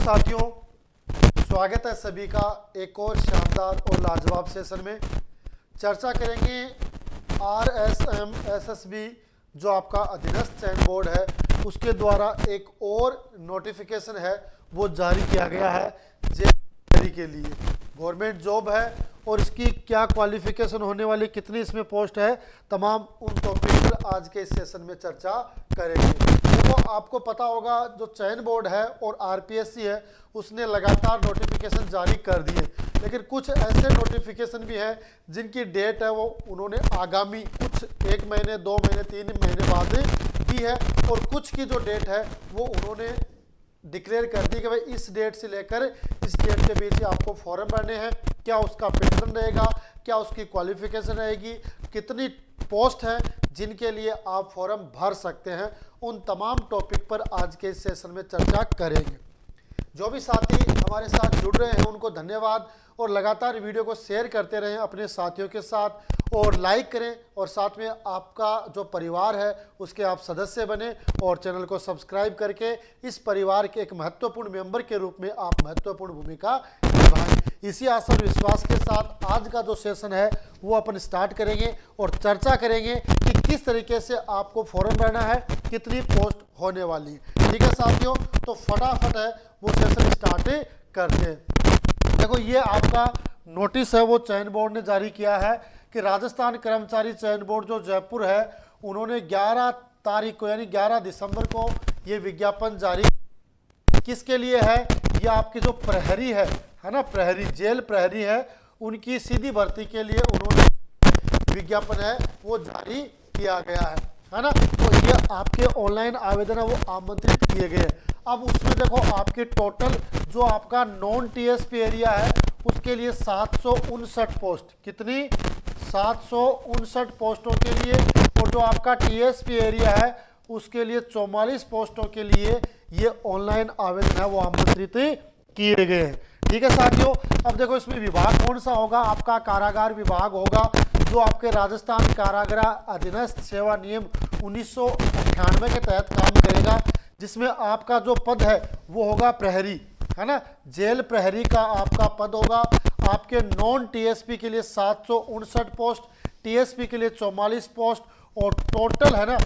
साथियों, स्वागत है सभी का एक और शानदार और लाजवाब सेशन में। चर्चा करेंगे RSM SSB जो आपका अधीनस्थ चयन बोर्ड है उसके द्वारा एक और नोटिफिकेशन है वो जारी किया गया है जेई के लिए। गवर्नमेंट जॉब है और इसकी क्या क्वालिफिकेशन होने वाली, कितनी इसमें पोस्ट है, तमाम उन टॉपिक पर आज के इस सेशन में चर्चा करेंगे। देखो, आपको पता होगा जो चयन बोर्ड है और RPSC है उसने लगातार नोटिफिकेशन जारी कर दिए, लेकिन कुछ ऐसे नोटिफिकेशन भी हैं जिनकी डेट है वो उन्होंने आगामी कुछ 1 महीने 2 महीने 3 महीने बाद दी है, और कुछ की जो डेट है वो उन्होंने डिक्लेयर कर दी कि भाई इस डेट से लेकर इस डेट के बीच आपको फॉर्म भरने हैं। क्या उसका पैटर्न रहेगा, क्या उसकी क्वालिफिकेशन रहेगी, कितनी पोस्ट है जिनके लिए आप फॉर्म भर सकते हैं, उन तमाम टॉपिक पर आज के इस सेशन में चर्चा करेंगे। जो भी साथी हमारे साथ जुड़ रहे हैं उनको धन्यवाद, और लगातार वीडियो को शेयर करते रहें अपने साथियों के साथ और लाइक करें, और साथ में आपका जो परिवार है उसके आप सदस्य बने और चैनल को सब्सक्राइब करके इस परिवार के एक महत्वपूर्ण मेंबर के रूप में आप महत्वपूर्ण भूमिका निभाएं। इसी आशा और विश्वास के साथ आज का जो सेशन है वो अपन स्टार्ट करेंगे और चर्चा करेंगे कि किस तरीके से आपको फॉर्म भरना है, कितनी पोस्ट होने वाली है। ठीक है साथियों, तो फटाफट है वो सेशन स्टार्ट करते हैं। देखो, ये आपका नोटिस है वो चयन बोर्ड ने जारी किया है कि राजस्थान कर्मचारी चयन बोर्ड जो जयपुर है उन्होंने 11 तारीख को यानी 11 दिसंबर को ये विज्ञापन जारी किसके लिए है। ये आपकी जो प्रहरी है ना, प्रहरी जेल प्रहरी है, उनकी सीधी भर्ती के लिए उन्होंने विज्ञापन है वो जारी किया गया है ना। तो ये आपके ऑनलाइन आवेदन है वो आमंत्रित किए गए। अब उसमें देखो आपके टोटल जो आपका नॉन TSP एरिया है उसके लिए 759 पोस्ट, कितनी 759 पोस्टों के लिए, और जो आपका TSP एरिया है उसके लिए 44 पोस्टों के लिए ये ऑनलाइन आवेदन है वो आमंत्रित किए गए हैं। ठीक है साथियों, अब देखो इसमें विभाग कौन सा होगा, आपका कारागार विभाग होगा जो आपके राजस्थान कारागार अधीनस्थ सेवा नियम 1998 के तहत काम करेगा, जिसमें आपका जो पद है वो होगा प्रहरी, है ना, जेल प्रहरी का आपका पद होगा। आपके नॉन TSP के लिए 759 पोस्ट, TSP के लिए 44 पोस्ट, और टोटल है ना,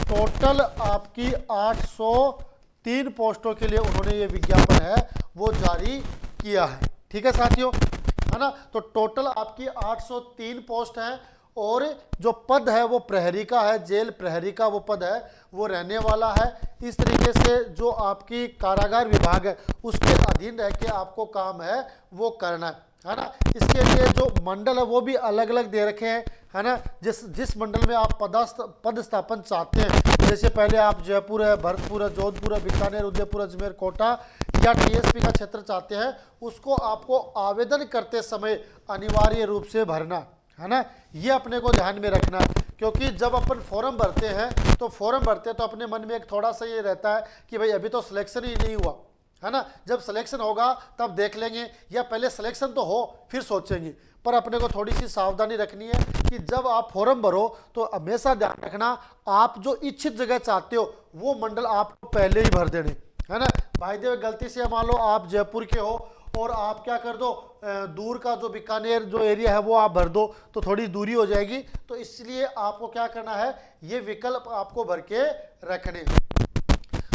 टोटल आपकी 803 पोस्टों के लिए उन्होंने ये विज्ञापन है वो जारी किया है। ठीक है साथियों, है ना, तो टोटल आपकी 803 पोस्ट हैं, और जो पद है वो प्रहरी का है, जेल प्रहरी का वो पद है वो रहने वाला है। इस तरीके से जो आपकी कारागार विभाग है उसके अधीन रह के आपको काम है वो करना है ना। इसके लिए जो मंडल है वो भी अलग अलग दे रखे हैं, है ना। जिस मंडल में आप पद स्थापन चाहते हैं, जैसे पहले आप जयपुर है, भरतपुर है, जोधपुर है, बीकानेर, उदयपुर, अजमेर, कोटा या TSP का क्षेत्र चाहते हैं, उसको आपको आवेदन करते समय अनिवार्य रूप से भरना है ना। ये अपने को ध्यान में रखना, क्योंकि जब अपन फॉर्म भरते हैं तो अपने मन में एक थोड़ा सा ये रहता है कि भाई अभी तो सिलेक्शन ही नहीं हुआ, है ना। जब सिलेक्शन होगा तब देख लेंगे, या पहले सिलेक्शन तो हो फिर सोचेंगे। पर अपने को थोड़ी सी सावधानी रखनी है कि जब आप फॉर्म भरो तो हमेशा ध्यान रखना आप जो इच्छित जगह चाहते हो वो मंडल आपको पहले ही भर देने, है ना। भाई देव, गलती से मान लो आप जयपुर के हो और आप क्या कर दो, दूर का जो बीकानेर जो एरिया है वो आप भर दो तो थोड़ी दूरी हो जाएगी। तो इसलिए आपको क्या करना है, ये विकल्प आपको भर के रखने।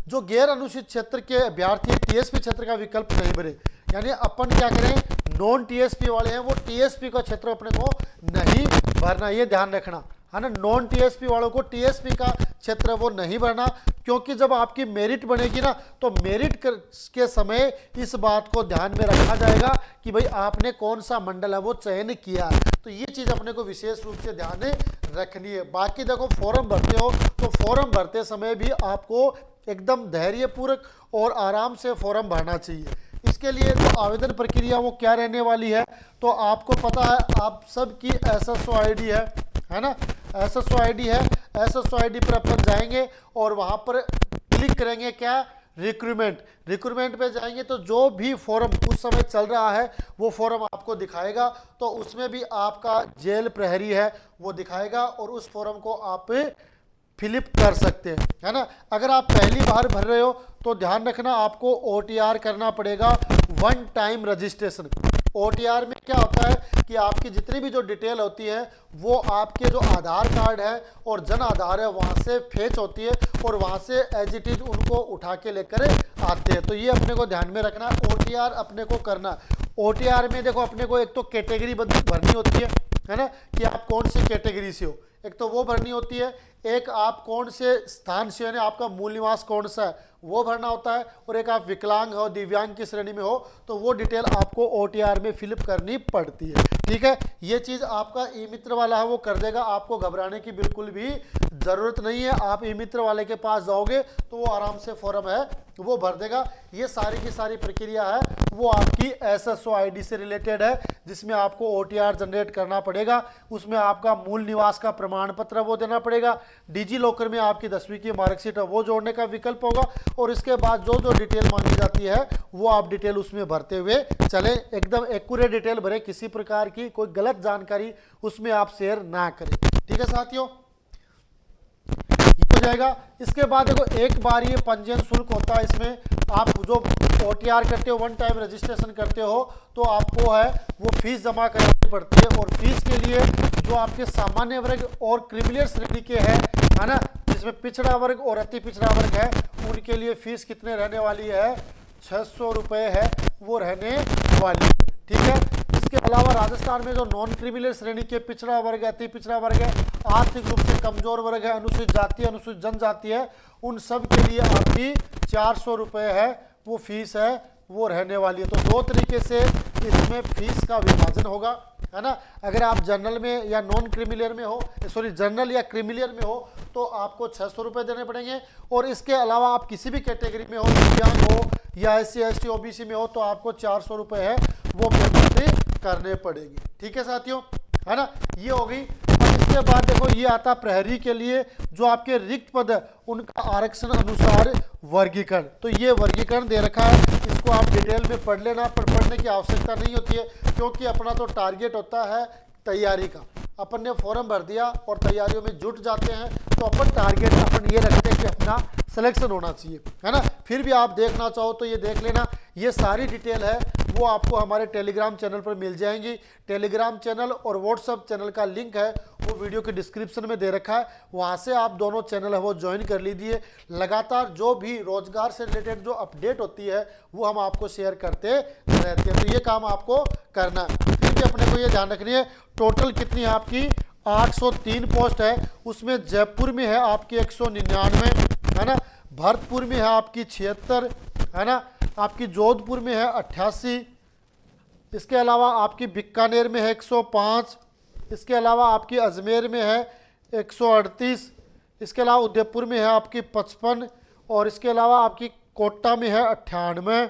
जो गैर अनुसूचित क्षेत्र के अभ्यर्थी TSP क्षेत्र का विकल्प नहीं भरे, यानी अपन क्या करें, नॉन TSP वाले हैं वो TSP का क्षेत्र अपने को नहीं भरना, ये ध्यान रखना, है ना। नॉन TSP वालों को TSP का क्षेत्र वो नहीं भरना, क्योंकि जब आपकी मेरिट बनेगी ना तो मेरिट के समय इस बात को ध्यान में रखा जाएगा कि भाई आपने कौन सा मंडल है वो चयन किया है। तो ये चीज़ अपने को विशेष रूप से ध्यान रखनी है। बाकी देखो, फॉर्म भरते हो तो फॉर्म भरते समय भी आपको एकदम धैर्यपूर्वक और आराम से फॉर्म भरना चाहिए। इसके लिए जो आवेदन प्रक्रिया वो क्या रहने वाली है, तो आपको पता है आप सबकी SSO ID है ना, SSO ID है। SSO ID पर अपन जाएंगे और वहाँ पर क्लिक करेंगे, क्या, रिक्रूटमेंट पे जाएंगे तो जो भी फॉर्म उस समय चल रहा है वो फॉर्म आपको दिखाएगा। तो उसमें भी आपका जेल प्रहरी है वो दिखाएगा, और उस फॉर्म को आप फिलिप कर सकते हैं, है ना। अगर आप पहली बार भर रहे हो तो ध्यान रखना आपको OTR करना पड़ेगा, वन टाइम रजिस्ट्रेशन। OTR में क्या होता है कि आपकी जितनी भी जो डिटेल होती है वो आपके जो आधार कार्ड है और जन आधार है वहाँ से फेच होती है और वहाँ से एज इट इज उनको उठा के लेकर आते हैं। तो ये अपने को ध्यान में रखना, OTR अपने को करना। OTR में देखो अपने को एक तो कैटेगरी भरनी होती है ना, कि आप कौन सी कैटेगरी से हो, एक तो वो भरनी होती है, एक आप कौन से स्थान से, यानी आपका मूल निवास कौन सा है वो भरना होता है, और एक आप विकलांग हो, दिव्यांग की श्रेणी में हो तो वो डिटेल आपको OTR में फिलअप करनी पड़ती है। ठीक है, ये चीज़ आपका ई मित्र वाला है वो कर देगा, आपको घबराने की बिल्कुल भी ज़रूरत नहीं है। आप ई मित्र वाले के पास जाओगे तो वो आराम से फॉर्म है वो भर देगा। ये सारी की सारी प्रक्रिया है वो आपकी SSO ID से रिलेटेड है, जिसमें आपको OTR जनरेट करना पड़ेगा। उसमें आपका मूल निवास का प्रमाण पत्र वो देना पड़ेगा, डिजी लॉकर में आपकी 10वीं की मार्कशीट है वो जोड़ने का विकल्प होगा, और इसके बाद जो जो डिटेल मांगी जाती है वो आप डिटेल उसमें भरते हुए चले, एकदम एक्यूरेट डिटेल भरे, किसी प्रकार की कोई गलत जानकारी उसमें आप शेयर ना करें। ठीक है साथियों, हो जाएगा। इसके बाद देखो एक बार ये पंजीयन शुल्क होता है, इसमें आप जो OTR करते हो, वन टाइम रजिस्ट्रेशन करते हो, तो आपको है वो फीस जमा करानी पड़ती है, और फीस के लिए जो आपके सामान्य वर्ग और क्रिमिनल श्रेणी के है ना, जिसमें पिछड़ा वर्ग और अति पिछड़ा वर्ग है, उनके लिए फीस कितने रहने वाली है, 600 रुपये है वो रहने वाली है। ठीक है, इसके अलावा राजस्थान में जो नॉन क्रिमिनल श्रेणी के पिछड़ा वर्ग है, अति पिछड़ा वर्ग है, आर्थिक रूप से कमजोर वर्ग है, अनुसूचित जाति, अनुसूचित जनजाति है, उन सब के लिए आपकी 400 रुपये है वो फीस है वो रहने वाली है। तो दो तरीके से इसमें फीस का विभाजन होगा, है ना। अगर आप जनरल में या नॉन क्रिमिनल में हो, सॉरी जनरल या क्रिमिनल में हो, तो आपको 600 रुपये देने पड़ेंगे, और इसके अलावा आप किसी भी कैटेगरी में हो, दिव्यांग हो या SC ST OBC में हो, तो आपको 400 रुपये है वो पेमेंट करने पड़ेगी। ठीक है साथियों, है ना, ये हो गई। अब इसके बाद देखो ये आता प्रहरी के लिए जो आपके रिक्त पद है उनका आरक्षण अनुसार वर्गीकरण। तो ये वर्गीकरण दे रखा है, इसको आप डिटेल में पढ़ लेना, पर पढ़ने की आवश्यकता नहीं होती है, क्योंकि अपना तो टारगेट होता है तैयारी का। अपन ने फॉर्म भर दिया और तैयारियों में जुट जाते हैं, तो अपन टारगेट अपन ये रखते हैं कि अपना सिलेक्शन होना चाहिए, है ना। फिर भी आप देखना चाहो तो ये देख लेना, ये सारी डिटेल है वो आपको हमारे टेलीग्राम चैनल पर मिल जाएंगी। टेलीग्राम चैनल और व्हाट्सएप चैनल का लिंक है वो वीडियो के डिस्क्रिप्शन में दे रखा है, वहाँ से आप दोनों चैनल है वो ज्वाइन कर लीजिए। लगातार जो भी रोजगार से रिलेटेड जो अपडेट होती है वो हम आपको शेयर करते रहते हैं, तो ये काम आपको करना है। फिर भी अपने को ये ध्यान रखनी है, टोटल कितनी है आपकी 803 पोस्ट है, उसमें जयपुर में है आपकी 199, है ना, भरतपुर में है आपकी 76, है ना, आपकी जोधपुर में है 88, इसके अलावा आपकी बीकानेर में है 105, इसके अलावा आपकी अजमेर में है 138, इसके अलावा उदयपुर में है आपकी 55, और इसके अलावा आपकी कोटा में है 98,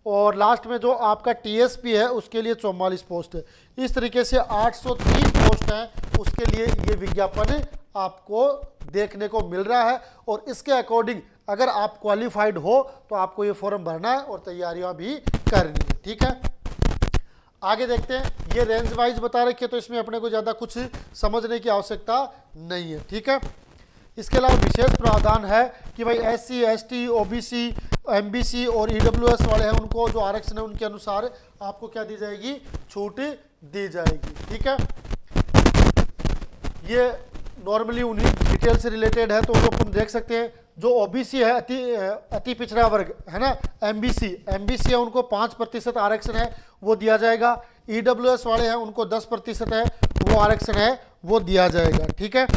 और लास्ट में जो आपका TSP है उसके लिए 44 पोस्ट है। इस तरीके से 803 पोस्ट हैं, उसके लिए ये विज्ञापन आपको देखने को मिल रहा है, और इसके अकॉर्डिंग अगर आप क्वालिफाइड हो तो आपको ये फॉर्म भरना है और तैयारियां भी करनी है। ठीक है, आगे देखते हैं। ये रेंज वाइज बता रखी है, तो इसमें अपने को ज़्यादा कुछ समझने की आवश्यकता नहीं है। ठीक है, इसके अलावा विशेष प्रावधान है कि भाई SC ST OBC MBC और EWS वाले हैं, उनको जो आरक्षण है उनके अनुसार आपको क्या दी जाएगी, छूट दी जाएगी। ठीक है, ये नॉर्मली उन्हीं डिटेल से रिलेटेड है, तो लोग तुम देख सकते हैं। जो OBC है अति पिछड़ा वर्ग, है ना, MBC है उनको 5% आरक्षण है वो दिया जाएगा। EWS वाले हैं उनको 10% है वो आरक्षण है वो दिया जाएगा। ठीक है,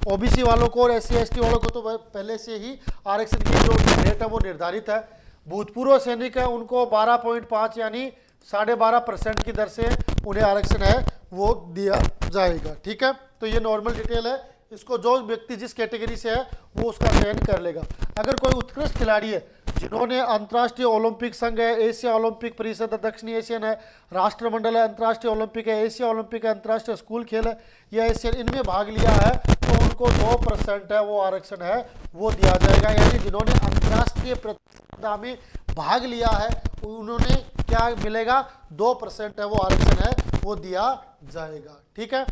OBC वालों को और SC ST वालों को तो पहले से ही आरक्षण की जो रेट है वो निर्धारित है। भूतपूर्व सैनिक है उनको 12.5 यानी 12.5% की दर से उन्हें आरक्षण है वो दिया जाएगा। ठीक है, तो ये नॉर्मल डिटेल है, इसको जो व्यक्ति जिस कैटेगरी से है वो उसका चयन कर लेगा। अगर कोई उत्कृष्ट खिलाड़ी है जिन्होंने अंतर्राष्ट्रीय ओलंपिक संघ है, एशिया ओलंपिक परिषद है, दक्षिण एशियन है, राष्ट्रमंडल है, अंतर्राष्ट्रीय ओलंपिक है, एशिया ओलंपिक है, अंतर्राष्ट्रीय स्कूल खेल है या एशियन, इनमें भाग लिया है, तो उनको 2% है वो आरक्षण है वो दिया जाएगा। यानी जिन्होंने अंतर्राष्ट्रीय प्रतिस्पर्धा में भाग लिया है उन्होंने क्या मिलेगा, 2% है वो आरक्षण है वो दिया जाएगा। ठीक है,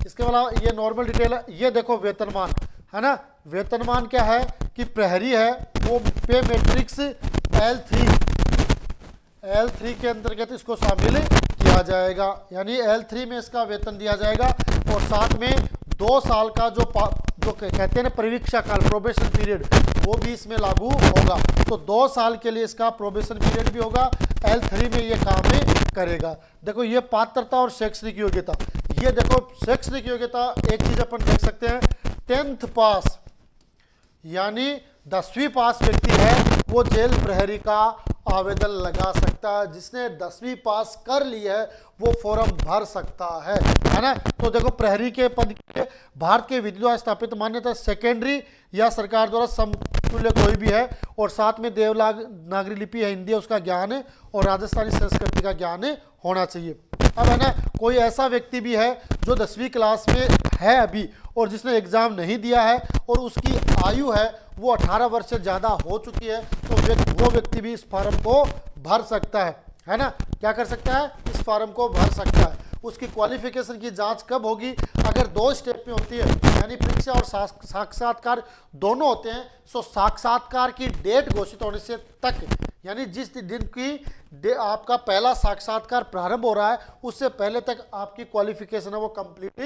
इसके अलावा ये नॉर्मल डिटेल है। ये देखो वेतनमान, है ना, वेतनमान क्या है कि प्रहरी है वो पे मैट्रिक्स L3 के अंतर्गत इसको शामिल किया जाएगा, यानी L3 में इसका वेतन दिया जाएगा। और साथ में 2 साल का जो कहते हैं ना परीक्षा काल, प्रोबेशन पीरियड, वो भी इसमें लागू होगा। तो 2 साल के लिए इसका प्रोबेशन पीरियड भी होगा, L3 में ये काम करेगा। देखो ये पात्रता और शैक्षणिक योग्यता, ये देखो शैक्षणिक योग्यता एक चीज अपन देख सकते हैं, 10th पास यानी 10वीं पास व्यक्ति है वो जेल प्रहरी का आवेदन लगा सकता है। जिसने 10वीं पास कर ली है वो फॉर्म भर सकता है ना। तो देखो प्रहरी के पद के भारत के विधि द्वारा स्थापित मान्यता सेकेंडरी या सरकार द्वारा समतुल्य कोई भी है, और साथ में देवनागरी लिपि है, हिंदी है, उसका ज्ञान है, और राजस्थानी संस्कृति का ज्ञान होना चाहिए। अब है ना कोई ऐसा व्यक्ति भी है जो 10वीं क्लास में है अभी और जिसने एग्जाम नहीं दिया है और उसकी आयु है वो 18 वर्ष से ज़्यादा हो चुकी है, तो वो व्यक्ति भी इस फॉर्म को भर सकता है ना। क्या कर सकता है? इस फॉर्म को भर सकता है। उसकी क्वालिफिकेशन की जांच कब होगी? अगर 2 स्टेप में होती है, यानी परीक्षा और साक्षात्कार दोनों होते हैं, सो साक्षात्कार की डेट घोषित होने से तक, यानी जिस दिन की आपका पहला साक्षात्कार प्रारंभ हो रहा है उससे पहले तक आपकी क्वालिफिकेशन है वो कंप्लीट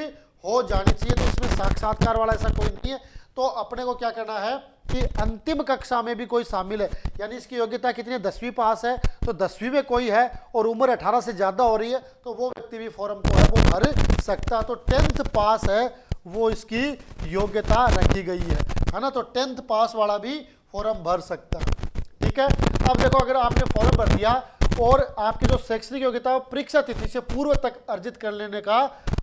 हो जानी चाहिए। तो इसमें साक्षात्कार वाला ऐसा कोई नहीं है। तो अपने को क्या करना है कि अंतिम कक्षा में भी कोई शामिल है, यानी इसकी योग्यता कितनी है? 10वीं पास है, तो 10वीं में कोई है और उम्र 18 से ज़्यादा हो रही है तो वो व्यक्ति भी फॉर्म को है वो भर सकता है। तो 10th पास है वो इसकी योग्यता रखी गई है ना। तो 10th पास वाला भी फॉर्म भर सकता है। ठीक है। अब देखो अगर आपने फॉर्म भर दिया और आपकी जो शैक्षणिक योग्यता परीक्षा तिथि से पूर्व तक अर्जित कर लेने का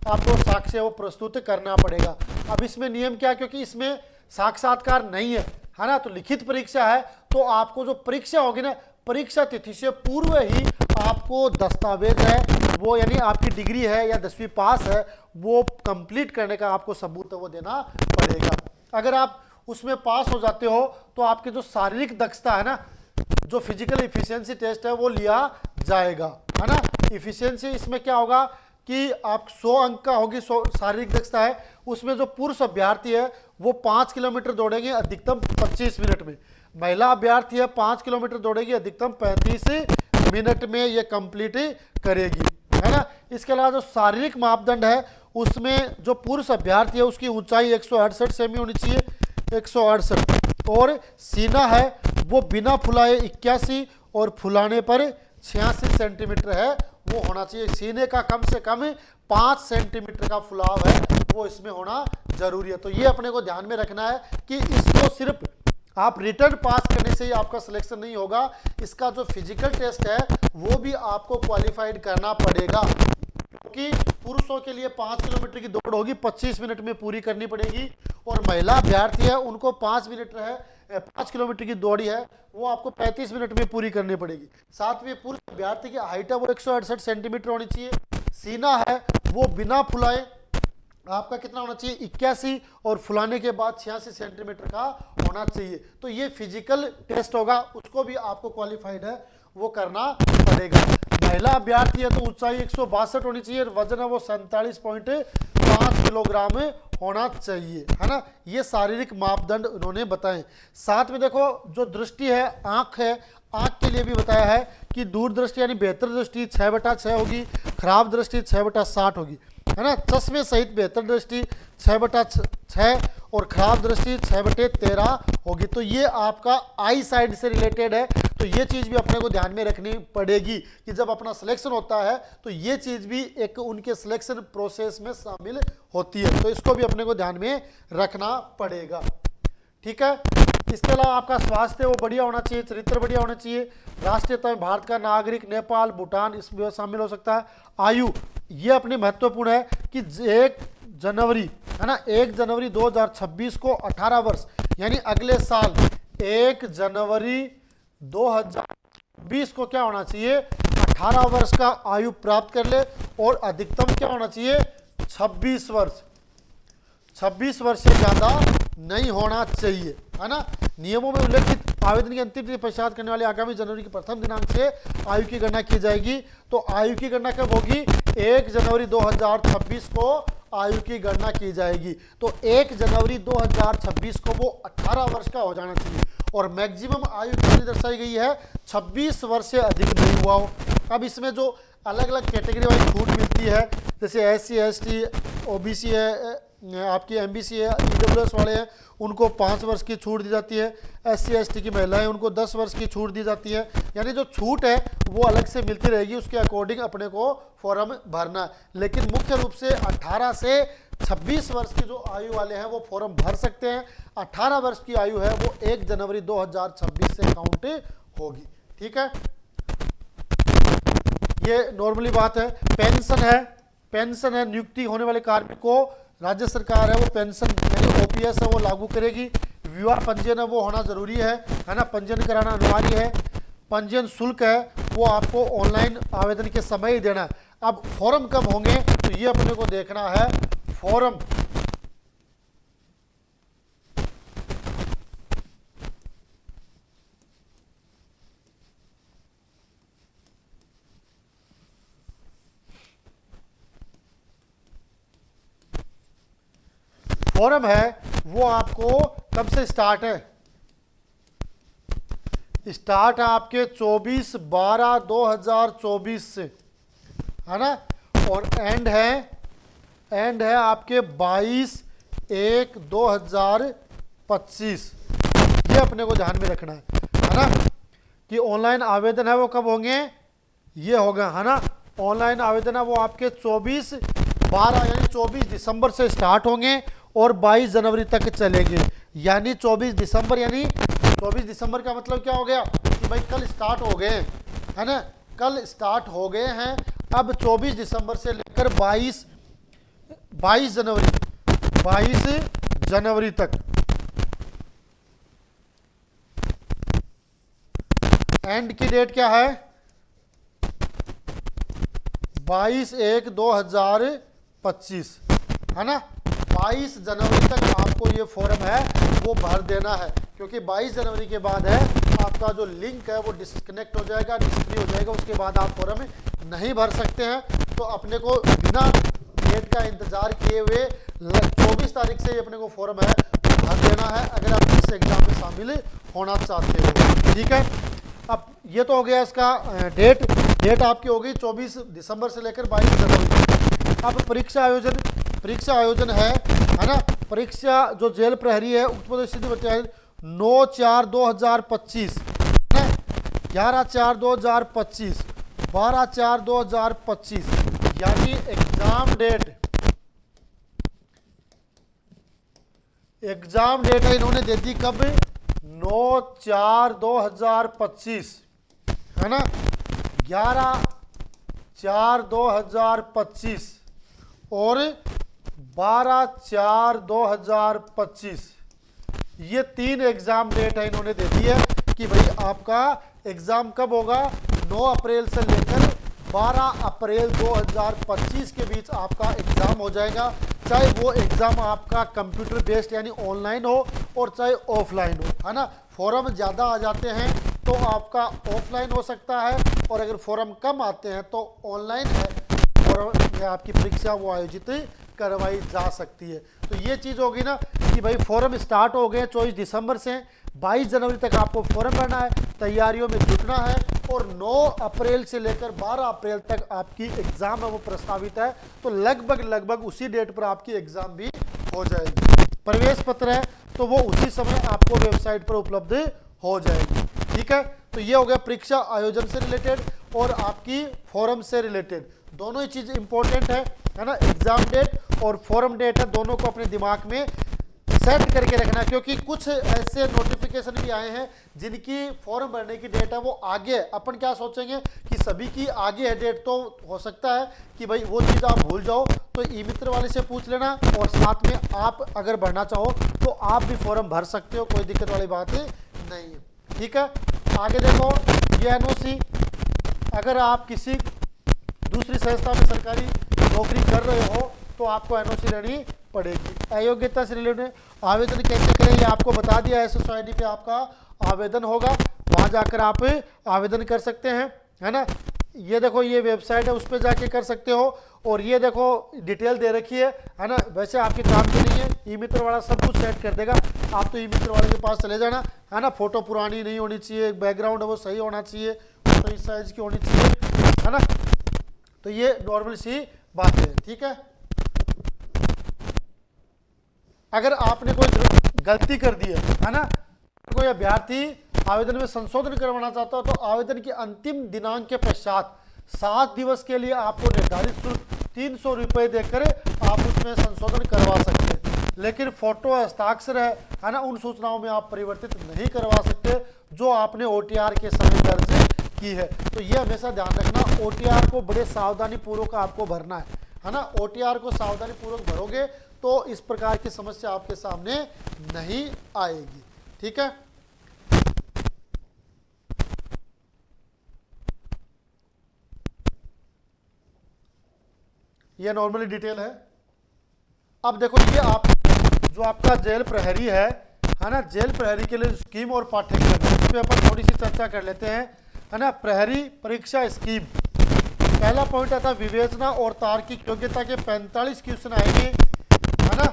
आपको साक्ष्य वो प्रस्तुत करना पड़ेगा। अब इसमें नियम क्या, क्योंकि इसमें साक्षात्कार नहीं है ना, तो लिखित परीक्षा है, तो आपको जो परीक्षा होगी ना परीक्षा तिथि से पूर्व ही आपको दस्तावेज है वो, यानी आपकी डिग्री है या 10वीं पास है वो कंप्लीट करने का आपको सबूत वो देना पड़ेगा। अगर आप उसमें पास हो जाते हो तो आपकी जो शारीरिक दक्षता है ना, जो फिजिकल इफिशियंसी टेस्ट है वो लिया जाएगा, है ना। इफिशियंसी इसमें क्या होगा कि आप 100 अंक का होगी, शारीरिक दक्षता है, उसमें जो पुरुष अभ्यर्थी है वो 5 किलोमीटर दौड़ेंगे अधिकतम 25 मिनट में, महिला अभ्यर्थी है 5 किलोमीटर दौड़ेगी अधिकतम 35 मिनट में ये कंप्लीट करेगी, है ना। इसके अलावा जो शारीरिक मापदंड है उसमें जो पुरुष अभ्यर्थी है उसकी ऊंचाई 168 सेमी होनी चाहिए, 168, और सीना है वो बिना फुलाए 81 और फुलाने पर 86 सेंटीमीटर है वो होना चाहिए। सीने का कम से कम 5 सेंटीमीटर का फुलाव है वो इसमें होना जरूरी है। तो ये अपने को ध्यान में रखना है कि इसको सिर्फ आप रिटर्न पास करने से ही आपका सिलेक्शन नहीं होगा, इसका जो फिजिकल टेस्ट है वो भी आपको क्वालिफाइड करना पड़ेगा, क्योंकि पुरुषों के लिए 5 किलोमीटर की दौड़ होगी 25 मिनट में पूरी करनी पड़ेगी, और महिला अभ्यर्थी है उनको 5 किलोमीटर की दौड़ी है वो आपको 35 मिनट में पूरी करनी पड़ेगी। साथ में पुरुष अभ्यर्थी की हाइट है वो 168 सेंटीमीटर होनी चाहिए, सीना है वो बिना फुलाए आपका कितना होना चाहिए 81, और फुलाने के बाद 86 सेंटीमीटर का होना चाहिए। तो ये फिजिकल टेस्ट होगा, उसको भी आपको क्वालिफाइड है वो करना पड़ेगा। महिला अभ्यर्थी है तो ऊंचाई 162 होनी चाहिए, वजन है वो 47.5 किलोग्राम होना चाहिए, है ना। ये शारीरिक मापदंड उन्होंने बताए। साथ में देखो जो दृष्टि है, आंख है, आंख के लिए भी बताया है कि दूरदृष्टि यानी बेहतर दृष्टि 6/6 होगी, खराब दृष्टि 6/60 होगी, है ना। चश्मे सहित बेहतर दृष्टि 6/6 और खराब दृष्टि 6/13 होगी। तो ये आपका आई साइड से रिलेटेड है, तो ये चीज़ भी अपने को ध्यान में रखनी पड़ेगी कि जब अपना सिलेक्शन होता है तो ये चीज़ भी एक उनके सिलेक्शन प्रोसेस में शामिल होती है, तो इसको भी अपने को ध्यान में रखना पड़ेगा। ठीक है। इसके अलावा आपका स्वास्थ्य वो बढ़िया होना चाहिए, चरित्र बढ़िया होना चाहिए, राष्ट्रीयता में भारत का नागरिक, नेपाल, भूटान इसमें शामिल हो सकता है। आयु ये अपनी महत्वपूर्ण है कि 1 जनवरी, है ना, 1 जनवरी 2026 को 18 वर्ष, यानी अगले साल 1 जनवरी 2020 को क्या होना चाहिए 18 वर्ष का आयु प्राप्त कर ले, और अधिकतम क्या होना चाहिए 26 वर्ष, 26 वर्ष से ज़्यादा नहीं होना चाहिए, है ना। नियमों में उल्लेखित आवेदन की अंतिम तिथि पश्चात करने वाले आगामी जनवरी के प्रथम दिनांक से आयु की गणना की जाएगी। तो आयु की गणना कब होगी 1 जनवरी 2026 को आयु की गणना की जाएगी। तो 1 जनवरी 2026 को वो 18 वर्ष का हो जाना चाहिए और मैक्सिमम आयु कितनी दर्शाई गई है, 26 वर्ष से अधिक नहीं हुआ हो। अब इसमें जो अलग अलग कैटेगरी वाइज छूट मिलती है, जैसे SC ST OBC है, आपकी MBC है, EWS वाले हैं, उनको 5 वर्ष की छूट दी जाती है। SC ST की महिलाएं, उनको 10 वर्ष की छूट दी जाती है। यानी जो छूट है वो अलग से मिलती रहेगी, उसके अकॉर्डिंग अपने को फॉर्म भरना है। लेकिन मुख्य रूप से 18 से 26 वर्ष की जो आयु वाले हैं वो फॉर्म भर सकते हैं। 18 वर्ष की आयु है वो 1 जनवरी 2026 से काउंट होगी। ठीक है, ये नॉर्मली बात है। पेंशन है नियुक्ति होने वाले कार्मिक को राज्य सरकार है वो पेंशन यानी OPS है वो लागू करेगी। विवाह पंजीयन है वो होना जरूरी है ना, पंजीयन कराना अनिवार्य है। पंजीयन शुल्क है वो आपको ऑनलाइन आवेदन के समय ही देना है। अब फॉर्म कब होंगे तो ये अपने को देखना है। फॉर्म है वो आपको कब से स्टार्ट है, स्टार्ट है आपके 24/12/2024 से, है ना, और एंड है आपके 22/1/2025। ये अपने को ध्यान में रखना है ना, कि ऑनलाइन आवेदन है वो कब होंगे, ये होगा, है ना। ऑनलाइन आवेदन है वो आपके 24/12 यानी 24 दिसंबर से स्टार्ट होंगे और 22 जनवरी तक चलेंगे। यानी 24 दिसंबर यानी 24 दिसंबर का मतलब क्या हो गया कि भाई कल स्टार्ट हो गए, है ना, कल स्टार्ट हो गए हैं। अब 24 दिसंबर से लेकर 22 जनवरी तक एंड की डेट क्या है, 22/1/2025, है ना। 22 जनवरी तक आपको ये फॉर्म है वो भर देना है, क्योंकि 22 जनवरी के बाद है आपका जो लिंक है वो डिस्कनेक्ट हो जाएगा, डिस्प्ले हो जाएगा, उसके बाद आप फॉर्म नहीं भर सकते हैं। तो अपने को बिना डेट का इंतजार किए हुए 24 तारीख से अपने को फॉर्म है भर देना है, अगर आप इस एग्जाम में शामिल होना चाहते हो। ठीक है, अब ये तो हो गया इसका डेट आपकी हो गई 24 दिसंबर से लेकर 22 जनवरी। अब परीक्षा आयोजन है ना। परीक्षा जो जेल प्रहरी है उत्तर प्रदेश 9/4/2025, 11/4/2025, 12/4/2025, यानी एग्जाम डेट है इन्होंने दे दी कब, 9/4/2025, है ना, 11/4/2025 और 12/4/2025, ये 3 एग्जाम डेट है इन्होंने दे दी है कि भाई आपका एग्जाम कब होगा, 9 अप्रैल से लेकर 12 अप्रैल 2025 के बीच आपका एग्जाम हो जाएगा। चाहे वो एग्जाम आपका कंप्यूटर बेस्ड यानी ऑनलाइन हो और चाहे ऑफलाइन हो, है ना। फॉर्म ज़्यादा आ जाते हैं तो आपका ऑफलाइन हो सकता है, और अगर फॉर्म कम आते हैं तो ऑनलाइन है फॉर्म आपकी परीक्षा वो आयोजित करवाई जा सकती है। तो ये चीज़ होगी ना कि भाई फॉर्म स्टार्ट हो गए 24 दिसंबर से, 22 जनवरी तक आपको फॉर्म भरना है, तैयारियों में जुटना है, और 9 अप्रैल से लेकर 12 अप्रैल तक आपकी एग्ज़ाम है वो प्रस्तावित है। तो लगभग उसी डेट पर आपकी एग्ज़ाम भी हो जाएगी। प्रवेश पत्र है तो वो उसी समय आपको वेबसाइट पर उपलब्ध हो जाएगी। ठीक है, तो ये हो गया परीक्षा आयोजन से रिलेटेड और आपकी फॉर्म से रिलेटेड। दोनों ही चीज़ इंपॉर्टेंट है ना, एग्जाम डेट और फॉर्म डेट है, दोनों को अपने दिमाग में सेट करके रखना, क्योंकि कुछ ऐसे नोटिफिकेशन भी आए हैं जिनकी फॉर्म भरने की डेट है वो आगे। अपन क्या सोचेंगे कि सभी की आगे है डेट, तो हो सकता है कि भाई वो चीज़ आप भूल जाओ, तो ई मित्र वाले से पूछ लेना, और साथ में आप अगर भरना चाहो तो आप भी फॉर्म भर सकते हो, कोई दिक्कत वाली बात नहीं है। ठीक है, आगे देखो, ये NOC अगर आप किसी दूसरी संस्था में सरकारी नौकरी कर रहे हो तो आपको NOC लेनी पड़ेगी। अयोग्यता से रिलेटेड आवेदन कैसे करें ये आपको बता दिया है। SSO ID पे आपका आवेदन होगा, वहाँ जाकर आप आवेदन कर सकते हैं, है ना। ये देखो ये वेबसाइट है, उस पर जाके कर सकते हो। और ये देखो डिटेल दे रखी है ना। वैसे आपके काम के नहीं है, ई मित्र वाला सब कुछ सेट कर देगा। आप तो ई मित्र वाले के पास चले जाना, है ना। फोटो पुरानी नहीं होनी चाहिए, बैकग्राउंड है वो सही होना चाहिए, सही साइज की होनी चाहिए, है ना। तो ये नॉर्मल सी बात है, ठीक है। अगर आपने कोई गलती कर दी है ना, कोई अभ्यर्थी आवेदन में संशोधन करवाना चाहता हो, तो आवेदन की अंतिम दिनांक के पश्चात 7 दिवस के लिए आपको निर्धारित शुल्क 300 रुपये देकर आप उसमें संशोधन करवा सकते हैं। लेकिन फोटो हस्ताक्षर है ना, उन सूचनाओं में आप परिवर्तित नहीं करवा सकते जो आपने OTR के समय दर्ज की है। तो ये हमेशा ध्यान रखना, OTR को बड़े सावधानी पूर्वक आपको भरना है ना। OTR को सावधानी पूर्वक भरोगे तो इस प्रकार की समस्या आपके सामने नहीं आएगी, ठीक है। ये नॉर्मली डिटेल है। अब देखो ये आप जो आपका जेल प्रहरी है ना, जेल प्रहरी के लिए स्कीम और पाठ्यक्रम है, इस पे अपन थोड़ी सी चर्चा कर लेते हैं, है ना। प्रहरी परीक्षा स्कीम, पहला पॉइंट आता है विवेचना और तार्किक योग्यता के 45 क्वेश्चन आएंगे, है ना।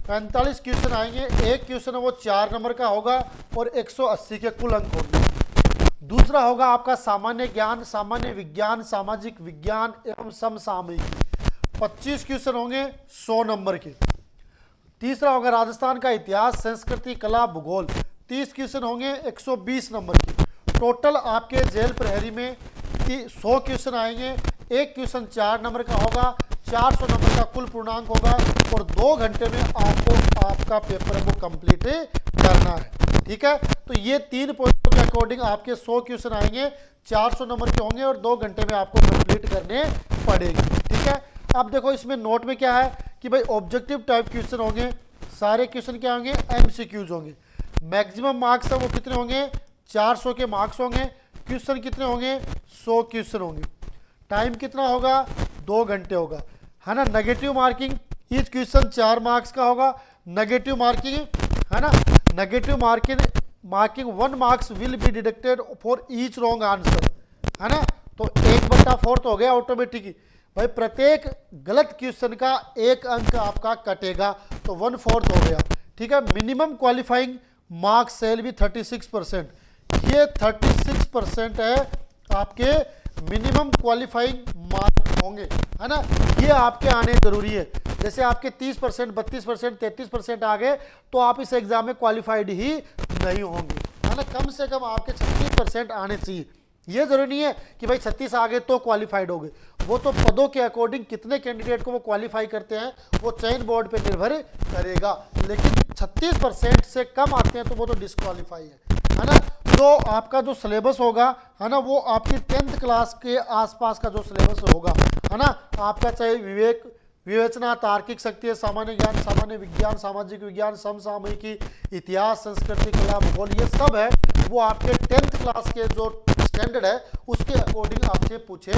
45 क्वेश्चन आएंगे। एक क्वेश्चन है वो 4 नंबर का होगा और 180 के कुल अंक होंगे। दूसरा होगा आपका सामान्य ज्ञान, सामान्य विज्ञान, सामाजिक विज्ञान एवं समसामयिक, 25 क्वेश्चन होंगे 100 नंबर के। तीसरा होगा राजस्थान का इतिहास, संस्कृति, कला, भूगोल, 30 क्वेश्चन होंगे 120 नंबर के। टोटल आपके जेल प्रहरी में 100 क्वेश्चन आएंगे। एक क्वेश्चन 4 नंबर का होगा, 400 नंबर का कुल पूर्णांक होगा और 2 घंटे में आपको आपका पेपर है वो कंप्लीट करना है, ठीक है। तो ये 3 पॉइंटों के अकॉर्डिंग आपके 100 क्वेश्चन आएंगे, 400 नंबर के होंगे और 2 घंटे में आपको कंप्लीट करने पड़ेंगे, ठीक है। अब देखो इसमें नोट में क्या है कि भाई ऑब्जेक्टिव टाइप क्वेश्चन होंगे, सारे क्वेश्चन क्या होंगे, MCQs होंगे। मैक्सिमम मार्क्स है वो कितने होंगे, 400 के मार्क्स होंगे। क्वेश्चन कितने होंगे, 100 क्वेश्चन होंगे। टाइम कितना होगा, 2 घंटे होगा, है ना। Negative marking, each question 4 marks का होगा। नेगेटिव मार्किंग, है ना, negative marking 1 marks will be deducted for each wrong answer, है ना। तो 1/4 हो गया ऑटोमेटिक ही भाई, प्रत्येक गलत क्वेश्चन का 1 अंक आपका कटेगा, तो 1/4 हो गया, ठीक है। मिनिमम क्वालिफाइंग मार्क्स सेल भी 36%, ये 36% है आपके मिनिमम क्वालिफाइंग मार्क होंगे, है ना। ये आपके आने जरूरी है। जैसे आपके 30%, 32%, 33% आ गए तो आप इस एग्जाम में क्वालिफाइड ही नहीं होंगे, है ना। कम से कम आपके 36% आने चाहिए। ये जरूरी नहीं है कि भाई 36 आ गए तो क्वालिफाइड हो गए, वो तो पदों के अकॉर्डिंग कितने कैंडिडेट को वो क्वालिफाई करते हैं वो चयन बोर्ड पे निर्भर करेगा। लेकिन 36% से कम आते हैं तो वो तो डिस्क्वालीफाई है ना। तो आपका जो सिलेबस होगा, है ना, वो आपकी 10th क्लास के आसपास का जो सिलेबस होगा, है ना। आपका चाहे विवेचना, तार्किक शक्ति, सामान्य ज्ञान, सामान्य विज्ञान, सामाजिक विज्ञान, समसामयिकी, इतिहास, संस्कृति, कला, भूगोल, ये सब है वो आपके 10th क्लास के जो स्टैंडर्ड है उसके अकॉर्डिंग आपसे पूछे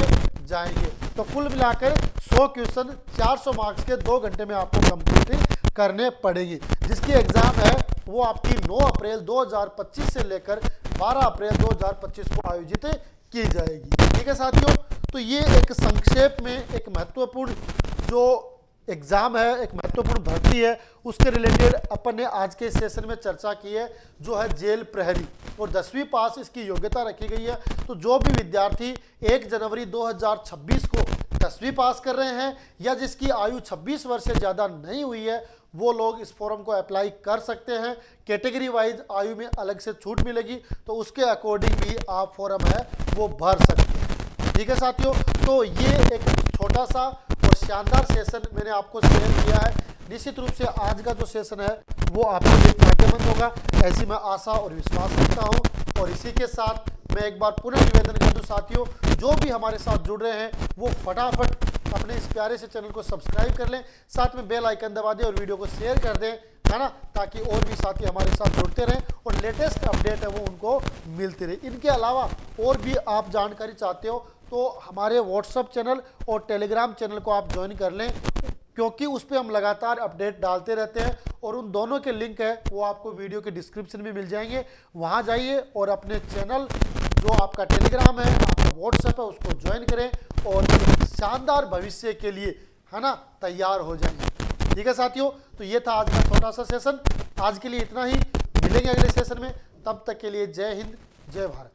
जाएंगे। तो कुल मिलाकर 100 क्वेश्चन 400 मार्क्स के 2 घंटे में आपको कंप्लीट करने पड़ेगी, जिसकी एग्जाम है वो आपकी 9 अप्रैल 2025 से लेकर 12 अप्रैल 2025 को आयोजित की जाएगी, ठीक है साथियों। तो ये एक संक्षेप में एक महत्वपूर्ण जो एग्जाम है, एक महत्वपूर्ण भर्ती है, उसके रिलेटेड अपन ने आज के सेशन में चर्चा की है, जो है जेल प्रहरी, और 10वीं पास इसकी योग्यता रखी गई है। तो जो भी विद्यार्थी 1 जनवरी 2026 को 10वीं पास कर रहे हैं या जिसकी आयु 26 वर्ष से ज़्यादा नहीं हुई है, वो लोग इस फॉर्म को अप्लाई कर सकते हैं। कैटेगरी वाइज आयु में अलग से छूट मिलेगी, तो उसके अकॉर्डिंग भी आप फॉर्म है वो भर सकते हैं, ठीक है साथियों। तो ये एक छोटा सा और शानदार सेशन मैंने आपको शेयर किया है। निश्चित रूप से आज का जो सेशन है वो आपके लिए फायदेमंद होगा, ऐसी मैं आशा और विश्वास रखता हूँ। और इसी के साथ मैं एक बार पुनः निवेदन कर दूँ साथियों, जो भी हमारे साथ जुड़ रहे हैं वो फटाफट अपने इस प्यारे से चैनल को सब्सक्राइब कर लें, साथ में बेल आइकन दबा दें और वीडियो को शेयर कर दें, है ना, ताकि और भी साथी हमारे साथ जुड़ते रहें और लेटेस्ट अपडेट है वो उनको मिलती रहे। इनके अलावा और भी आप जानकारी चाहते हो तो हमारे व्हाट्सएप चैनल और टेलीग्राम चैनल को आप ज्वाइन कर लें, क्योंकि उस पर हम लगातार अपडेट डालते रहते हैं और उन दोनों के लिंक है वो आपको वीडियो के डिस्क्रिप्शन में मिल जाएंगे। वहाँ जाइए और अपने चैनल जो आपका टेलीग्राम है, आपका व्हाट्सएप है, उसको ज्वाइन करें और एक शानदार भविष्य के लिए, है ना, तैयार हो जाएंगे। ठीक है साथियों, तो ये था आज का छोटा सा सेशन। आज के लिए इतना ही, मिलेंगे अगले सेशन में, तब तक के लिए जय हिंद, जय भारत।